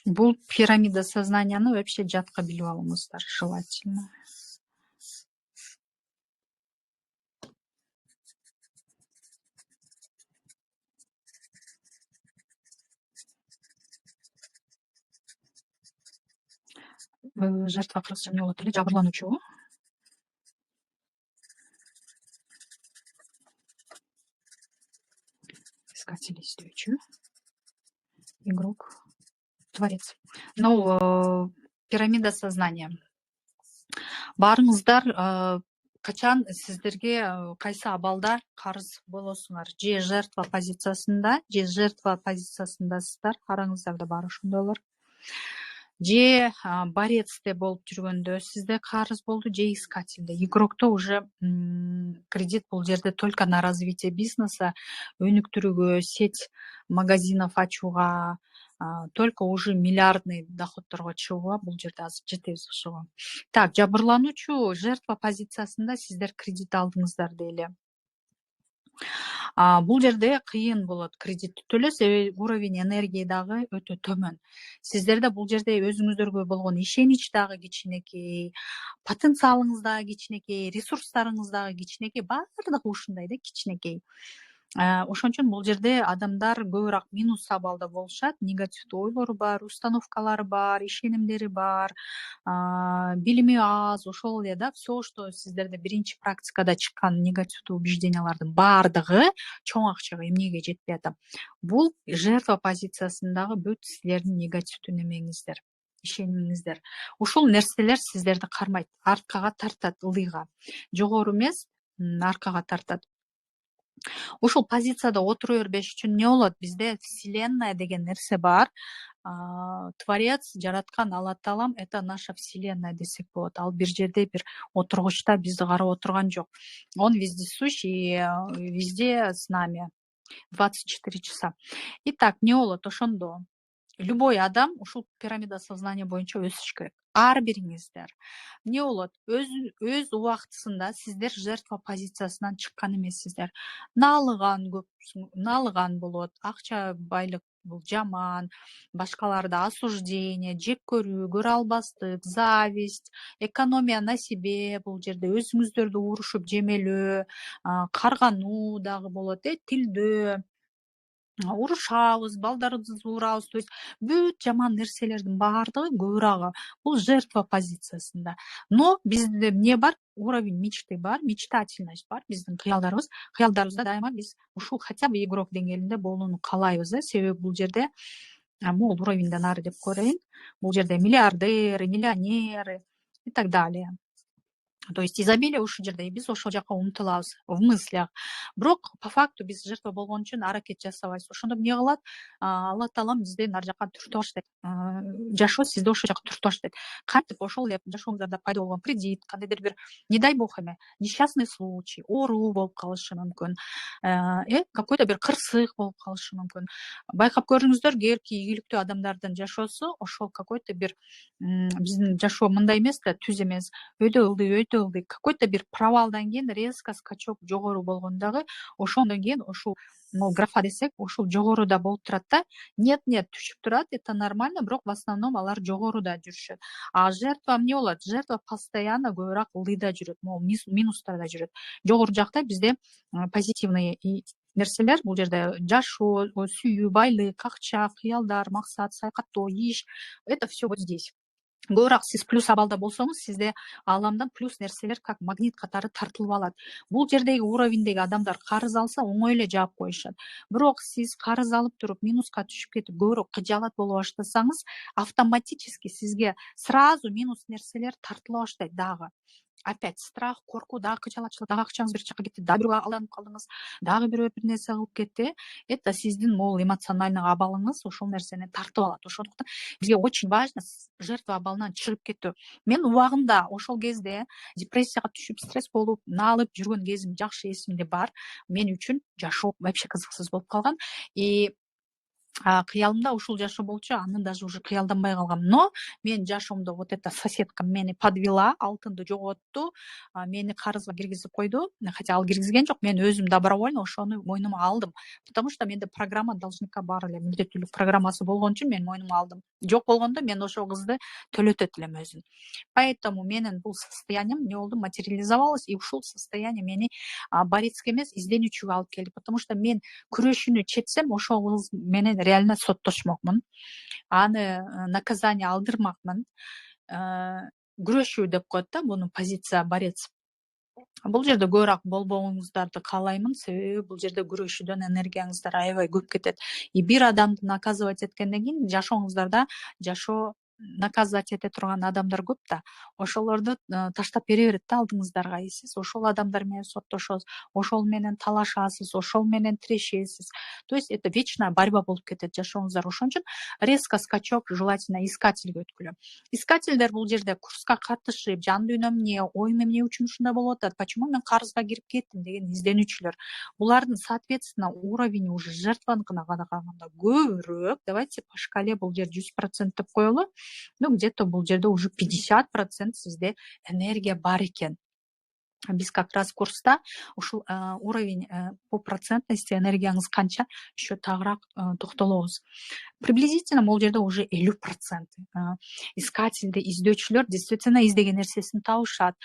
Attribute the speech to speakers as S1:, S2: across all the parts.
S1: Бул пирамида сознанияны вообще жатка билип алыңыздар, желательно. Жертва кыргызча эмне болот эле? Жабырлануучу. Искатель, издөөчү. Игрок. Творец. Ну, пирамида сознания. Барыңыздар, качан сиздерге кайсы абалда карыз болосуңар? Же жертва позициясында, же жертва позициясындасыздар, караңыздар бар ошондойлор. Же борецте болуп жүргөндө сизде карыз болду, же искательде. Игрокто уже кредит бул жерде только на развитие бизнеса, өнүктүрүүгө, сеть магазинов ачууга, только уже миллиардный доходторго чыгууга бул жерде азыр жетебиз ошого. Так, жабырлануучу жертва позициясында сиздер кредит алдыңыздар дейли. Бул жерде кыйын болот кредитти төлөө, себеби уровень энергии дагы өтө төмөн. Сиздерде бул жерде өзүңүздөргө болгон ишенич дагы кичинекей, потенциалыңыз дагы кичинекей, ресурстарыңыз дагы кичинекей, баардыгы ушундай да кичинекей. Ошон үчүн бул жерде адамдар көбүрөөк минус абалда болушат, негативдүү ойлору бар, установкалары бар, ишенимдери бар, билими аз, ошол эле да, все, что сиздерде биринчи практикада чыккан негативдүү убеждениялардын баардыгы чоң акчага эмнеге жетпей атат? Бул жертва позициясындагы бүт силердин негативдүү немеңиздер, ишенимиңиздер. Ушул нерселер сиздерди кармайт, аркага тартат, ылдыйга. Жогору эмес, аркага тартат. Ушул позицияда отура бербеш үчүн эмне болот? Бизде вселенная деген нерсе бар. Творец, жараткан Алла Таалам — это наша вселенная десек болот. Ал бир жерде бир отургучта бизди карап отурган жок. Он вездесущ и везде с нами 24 часа. Итак, эмне болот ошондо? Любой адам ушул пирамида сознания боюнча өсүш керек. Ар бириңиздер. Эмне болот? Өз убактысында сиздер жертва позициясынан чыккан эмессиздер. Наалыган наалыган болот, акча, байлык бул жаман, башкаларды осуждение, жек көрүү, көрө албастык, зависть, экономия на себе, бул жерде өзүңүздөрдү урушуп жемелөө, каргануу дагы болот, тилдөө, урушабыз, балдарыбызды урабыз, то есть бүт жаман нерселердин баардыгы көбүрөөгү бул жертва позициясында. Но бизде эмне бар? Уровень мечты бар, мечтательность бар, биздин кыялдарыбызда дайыма биз ушул хотя бы игрок деңгээлинде болууну каалайбыз, себеби бул жерде могул уровеньден ары деп көрөйүн. Бул жерде миллиардеры, миллионеры и так далее. То есть изобилие ушул жерде, биз ошол жака умтулабыз в мыслях. Бирок по факту биз жертва болгон үчүн аракет жасабайбыз. Ошондо эмне кылат? Алла Таалам бизден ар жака түртүп баштайт. Жашоо сизди ошол жака түртүп баштайт. Кантип ошол эле жашооңуздарда пайда болгон кредит, кандайдыр бир, не дай бог эме, несчастный случай, оору болуп калышы мүмкүн, какой-то бир кырсык болуп калышы мүмкүн. Байкап көрүңүздөр, кээ ийгиликтүү адамдардын жашоосу ошол какой-то бир, биздин жашоо мындай эмес да, түз эмес, өйдө ылдый, какой-то бир провалдан кийин резко скачок жогору болгондогу, ошондон кийин ушул графа десек, ушул жогоруда болуп турат да. Нет, түшүп турат, это нормально, бирок в основном алар жогоруда жүрүшөт. А жертва эмне болот? Жертва постоянно көбүрөөк ылдыйда жүрөт, минустарда жүрөт. Жогору жакта бизде позитивный нерселер, бул жерде жашоо, сүйүү, байлык, акча, кыялдар, максат, саякаттоо, иш, это все вот здесь. Көбүрөөк сиз плюс абалда болсоңуз, сизде ааламдан плюс нерселер как магнит катары тартылып алат. Бул жердеги уровеньдеги адамдар карыз алса, оңой эле жаап коюшат. Бирок сиз карыз алып туруп, минуска түшүп кетип, көбүрөөк кыжаалат боло баштасаңыз, автоматически сизге сразу минус нерселер тартыла баштайт дагы. Опять страх, коркуу, дагы кыжаалатчылык, дагы акчаңыз бир жака кетти, дагы бирөөгө алданып калдыңыз, дагы бирөө бир нерсе кылып кетти. Это сиздин могул эмоциональный абалыңыз ошол нерсени тартып алат. Ошондуктан бизге очень важно жертва абалынан чыгып кетүү. Мен убагында ошол кезде депрессияга түшүп, стресс болуп, наалып жүргөн кезим жакшы эсимде бар. Мен үчүн жашоо вообще кызыксыз болуп калган. И кыялымда ушул жашоо болчу, аны даже уже кыялданбай калгам. Но мен жашоомдо вот эта соседкам мени подвела, алтынды жоготту, мени карызга киргизип койду. Хотя ал киргизген жок, мен өзүм добровольно ошону мойнума алдым. Потому что менде программа должника бар эле, милдеттүүлүк программасы болгон үчүн мен мойнума алдым. Жок болгондо мен ошол кызды төлөтөт элем өзүм. Поэтому менин бул состоянием эмне болду, материализовалось, и ушул состояние мени борецке эмес, изденүүчүгө алып келди. Потому что мен күрөшүүнү четсем, ошол кыз менен реально соттошмокмун. Аны наказание алдырмакмын. Күрөшүү деп коет да буну, позиция борец. Бул жерде көбүрөөк болбооңуздарды каалаймын, себеби бул жерде күрөшүүдөн энергияңыздар аябай көп кетет. И бир адамды наказывать эткенден кийин жашооңуздарда жашоо наказывать эте турган адамдар көп да. Ошолорду таштап бере берет да алдыңыздарга. Сиз ошол адамдар менен соттошосуз, ошол менен талашасыз, ошол менен тирешесиз. То есть это вечная борьба болуп кетет жашооңуздар. Ошон үчүн резко скачок желательно искательге өткүлө. Искательдер бул жерде курска катышып, жан дүйнөм эмне, оюм эмне үчүн ушундай болуп атат, почему мен карызга кирип кеттим деген изденүүчүлөр. Булардын соответственно уровени уже жертваныкына караганда көбүрөөк. Давайте по шкале бул жер 100% деп коелу. Ну, где-то бул жерде уже 50% сизде энергия бар экен. Биз как раз курста ушул уровень по процентности энергияңыз канча еще тагыраак токтолобуз. Приблизительно бул жерде уже 50%. Искательди, издөөчүлөр действительно издеген нерсесин табышат.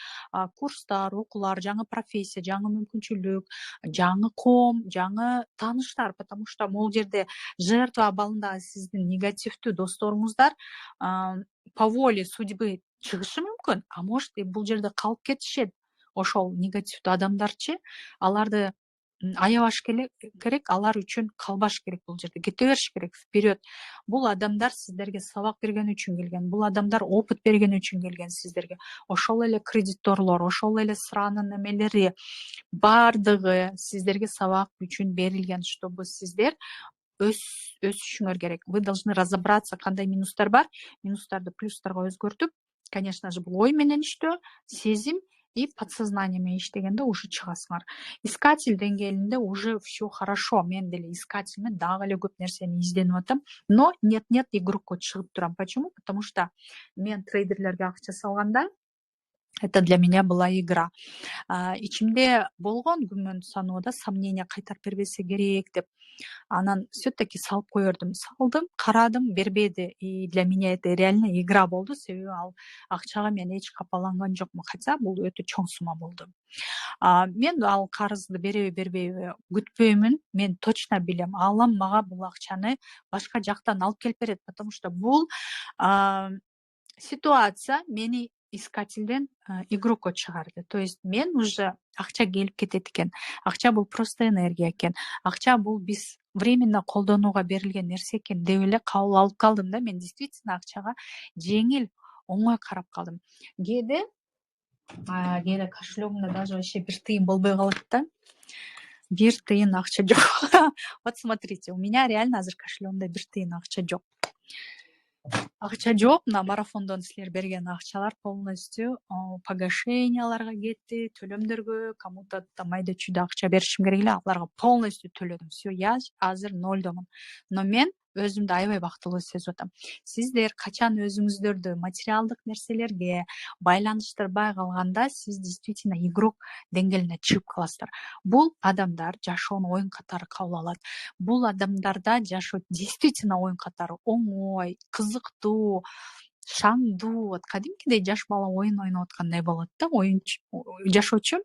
S1: Курстар, окуулар, жаңы профессия, жаңы мүмкүнчүлүк, жаңы коом, жаңы тааныштар. Потому что бул жерде жертва абалындагы сиздин негативдүү досторуңуздар по воле судьбы чыгышы мүмкүн, а может и бул жерде калып кетишет. Ошол негативдүү адамдарчы, аларды аябаш керек, алар үчүн калбаш керек, бул жерде кете бериш керек вперед. Бул адамдар сиздерге сабак берген үчүн келген, бул адамдар опыт берген үчүн келген сиздерге. Ошол эле кредиторлор, ошол эле сыраанын эмелери бардыгы сиздерге сабак үчүн берилген, чтобы сиздер өсүшүңөр керек. Вы должны разобраться, кандай минустар бар, минустарды плюстарга өзгөртүп, конечно же, бул ой менен иштөө, сезим и подсознание менен иштегенде уже чыгасыңар. Искатель деңгээлинде уже все хорошо. Мен деле искательмен дагы эле көп нерсени изденип атам, но нет-нет игрокко чыгып турам. Почему? Потому что мен трейдерлерге акча салганда это для меня была игра. Ичимде болгон күмөн саноодо сомнение, кайтарып бербесе керек деп. Анан все-таки салып коердум. Салдым, карадым, бербеди. И для меня это реально игра болду, себеби ал акчага мен эч капаланган жокмун. Хотя бул өтө чоң сумма болду. Мен ал карызды береби бербейби күтпөймүн. Мен точно билем. Аллам мага бул акчаны башка жактан алып келип берет. Потому что бул ситуация мени искательден игрокко чыгарды. То есть мен уже акча келип кетет экен. Акча бул просто энергия экен. Акча бул биз временно колдонууга берилген нерсе экен деп эле кабыл алып калдым да. Мен действительно акчага жеңил, оңой карап калдым. Кээде кошелегимде даже вообще бир тыйын болбой калат да. Бир тыйын акча жок. Вот смотрите, у меня реально азыр кошелегимде бир тыйын акча жок. Акча жок, мына марафондон силер берген акчалар полностью погашенияларга кетти, төлөмдөргө, кому-то там майда чүйдө акча беришим керек эле, аларга полностью төлөдүм. Все, я азыр нольдомун. Но мен өзүмдү аябай бактылуу сезип атам. Сиздер качан өзүңүздөрдү материалдык нерселерге байланыштырбай калганда, сиз действительно игрок деңгээлине чыгып каласыздар. Бул адамдар жашоону оюн катары кабыл алат. Бул адамдарда жашоо действительно оюн катары оңой, кызыктуу, шаңдуу, вот кадимкидей жаш бала оюн ойноп аткандай болот да, жашоочу.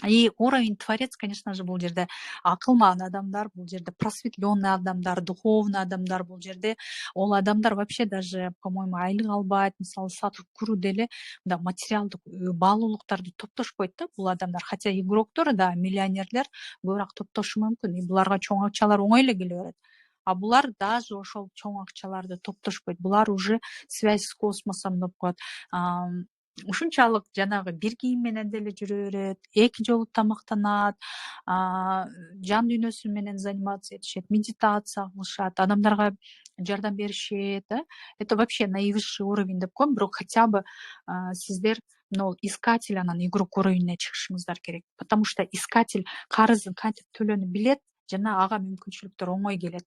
S1: И уровень творец, конечно же, бул жерде акылман адамдар, бул жерде просветленный адамдар, духовный адамдар, бул жерде ол адамдар вообще даже, по-моему, айлык албайт, мисалы сатып көрүү деле мындай материалдык баалуулуктарды топтошпойт да бул адамдар. Хотя игроктор да, миллионерлер көбүрөөк топтошу мүмкүн, и буларга чоң акчалар оңой эле келе берет. А булар даже ошол чоң акчаларды топтошпойт. Булар уже связь с космосом деп коет. Ушунчалык жанагы бир кийим менен деле жүрө берет, эки жолу тамактанат, жан дүйнөсү менен заниматься этишет, медитация кылышат, адамдарга жардам беришет. Это вообще наивысший уровень деп коем, бирок хотя бы сиздер искатель анан игрок уровенине чыгышыңыздар керек. Потому что искатель карызын кантип төлөөнүн билет жана ага мүмкүнчүлүктөр оңой келет.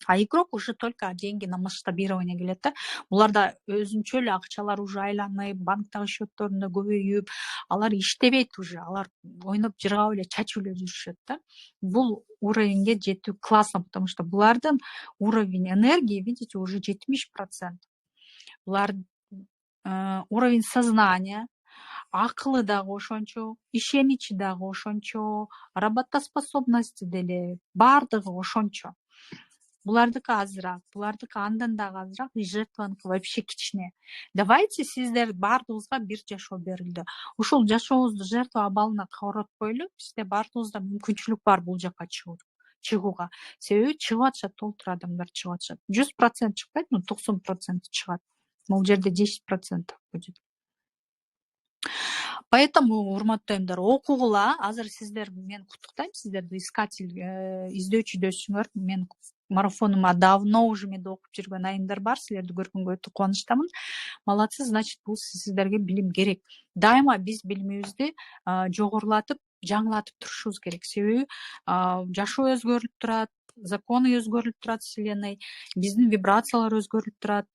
S1: А игрок уже только деньги на масштабирование келет да. Буларда өзүнчө эле акчалар уже айланып, банктагы счетторунда көбөйүп, алар иштебейт уже, алар ойноп жыргап эле чачып эле жүрүшөт да. Бул уровеньге жетүү классно, потому что булардын уровень энергии, видите, уже 70%. Булар уровень сознания, акылы дагы ошончо, ишеничи дагы ошончо, работоспособности деле баардыгы ошончо. Булардыкы азыраак, булардыкы андан дагы азыраак, и жертваныкы вообще кичине. Давайте сиздер баардыгыбызга бир жашоо берилди. Ушул жашообузду жертва абалына каратпойлу, бизде баардыгыбызда мүмкүнчүлүк бар бул жака чыгууга. Себеби чыгып атышат, толтур адамдар чыгып атышат. 100% чыкпайт, 90% чыгат. Бул жерде 10% будет. Поэтому, урматтуу айымдар, окугула. Азыр сиздер, мен куттуктайм сиздерди, искатель, издөөчүдөсүңөр. Мен марафонума давно уже менде окуп жүргөн айымдар бар. Силерди көргөнгө өтө кубанычтамын. Молодцы, значит, бул сиздерге билим керек. Дайыма биз билимибизди жогорулатып, жаңылатып турушубуз керек. Себеби жашоо өзгөрүлүп турат, законы өзгөрүлүп турат, вселенной, биздин вибрациялар өзгөрүлүп турат.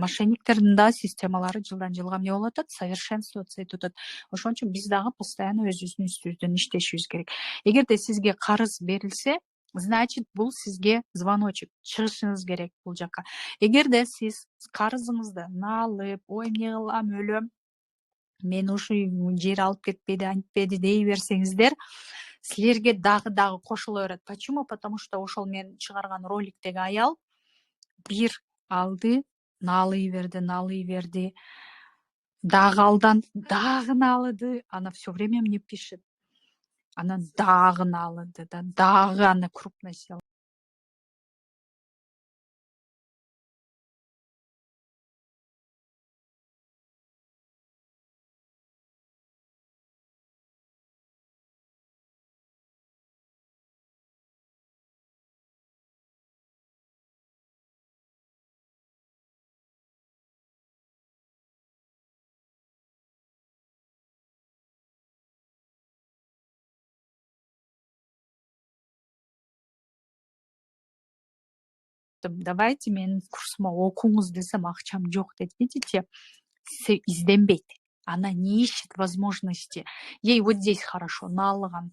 S1: Мошенниктердин да системалары жылдан жылга эмне болуп атат, совершенствоваться этип атат. Ошон үчүн биз дагы постоянно өзүбүздүн үстүбүздөн иштешибиз керек. Эгерде сизге карыз берилсе, значит, бул сизге звоночек, чыгышыңыз керек бул жака. Эгерде сиз карызыңызды налып, ой эмне кылам, өлөм, мени ушу жер алып кетпеди, антпеди дей берсеңиздер, силерге дагы кошула берет. Почему? Потому что ошол мен чыгарган роликтеги аял бир алды, налый берди, дагы алданды, дагы налыды, она все время мне пишет. Она дагы налыды, да, дагы аны крупно села. Давайте менин курсума окуңуз десем, акчам жок дейт. Видите, изденбейт. Она не ищет возможности. Ей вот здесь хорошо, налыган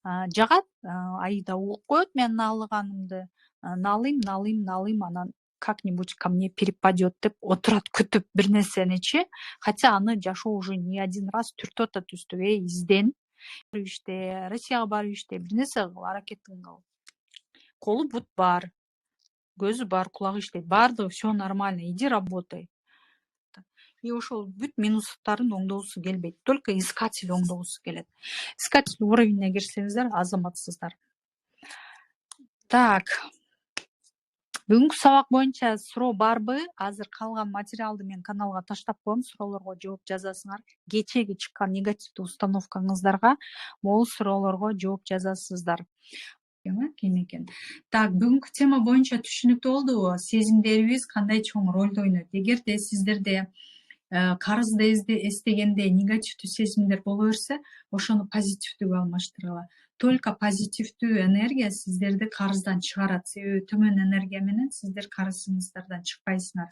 S1: жагат, айда угуп коет мен налыганымды. Налыйм, анан как-нибудь ко мне перепадет деп отурат күтүп бир нерсеничи. Хотя аны жашоо уже не один раз түртүп атат үстүгө, изден. Россияга барып иште, бир нерсе кыл, аракетин кыл. Колу бут бар, көзү бар, кулагы иштейт, баардыгы все нормально, иди работай. И ошол бүт минустарын оңдогусу келбейт, только искатель оңдогусу келет. Искатель уровенине кирсеңиздер, азаматсыздар. Так, бүгүнкү сабак боюнча суроо барбы? Азыр калган материалды мен каналга таштап коем, суроолорго жооп жазасыңар. Кечеги чыккан негативдүү установкаңыздарга могул суроолорго жооп жазасыздар. Кем экен. Так, бүгүнкү тема боюнча түшүнүктүү болдубу? Сезимдерибиз кандай чоң ролду ойнойт? Эгерде сиздерде карызды эстегенде негативдүү сезимдер боло берсе, ошону позитивдүүгө алмаштыргыла. Только позитивдүү энергия сиздерди карыздан чыгарат. Себеби төмөн энергия менен сиздер карызыңыздардан чыкпайсыңар.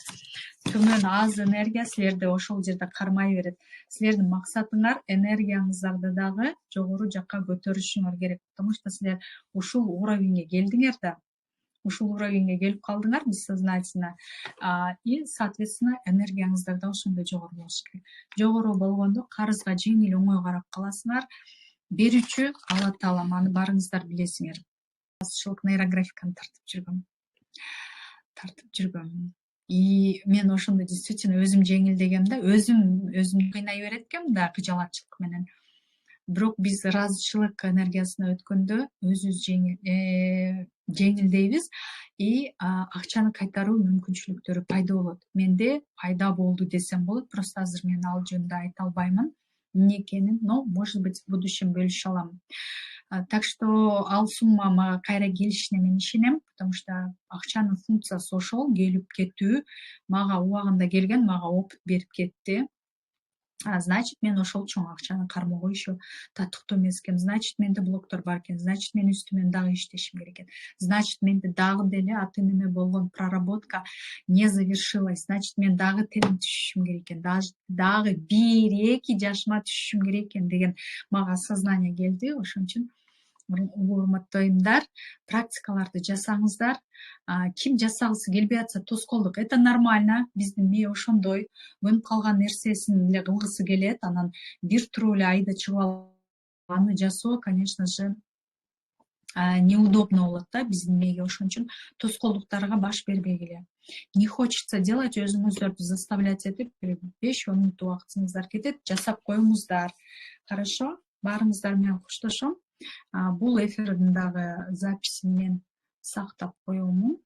S1: Төмөн аз энергия силерди ошол жерде кармай берет. Силердин максатыңар энергияңыздарды дагы жогору жакка көтөрүшүңөр керек. Потому что силер ушул уровеньге келдиңер да. Ушул уровеньге келип калдыңар бессознательно, и, соответственно, энергияңыздар да ошондой жогору болуш керек. Жогору болгондо карызга жеңил оңой карап каласыңар. Берүүчү Алла Таала, аны барыңыздар билесиңер. Жазчылык нейрографиканы тартып жүргөм. И мен ошондо действительно өзүм жеңилдегем да, өзүм кыйнай берет экенмин да кыжалатчылык менен. Бирок биз ыраазычылык энергиясына өткөндө өзүбүз жеңилдейбиз, и акчаны кайтаруу мүмкүнчүлүктөрү пайда болот. Менде пайда болду десем болот, просто азыр мен ал жөнүндө айта албаймын эмне экенин, но, может быть, в будущем бөлүшө алам. Так что ал сумма мага кайра келишине мен ишенем, потому что акчанын функциясы ошол, келип кетүү. Мага убагында келген, мага опыт берип кетти. Значит, мен ошол чоң акчаны кармоого еще татыктуу эмес экен. Значит, менде блоктор бар экен. Значит, мен үстүмөн дагы иштешим керек экен. Значит, менде дагы деле аты неме болгон проработка не завершилась. Значит, мен дагы телим түшүшүм керек экен. Дагы 1-2 жашыма түшүшүм керек экен деген мага осознание келди. Ошон үчүн урматтоймдар, практикаларды жасаңыздар. Ким жасагысы келбей атса тоскоолдук, это нормально. Биздин мээ ошондой, өнүп калган нерсесин эле кылгысы келет, анан бир туруп эле айда чыгып аны жасоо, конечно же, неудобно болот да биздин мээге. Ошон үчүн тоскоолдуктарга баш бербегиле. Не хочется делать, өзүңүздөрдү заставлять этип 5-10 мүнөт убактыңыздар кетет, жасап коюңуздар. Хорошо? Баарыңыздар менен коштошом. Бул эфирдин дагы записин мен сактап коемун.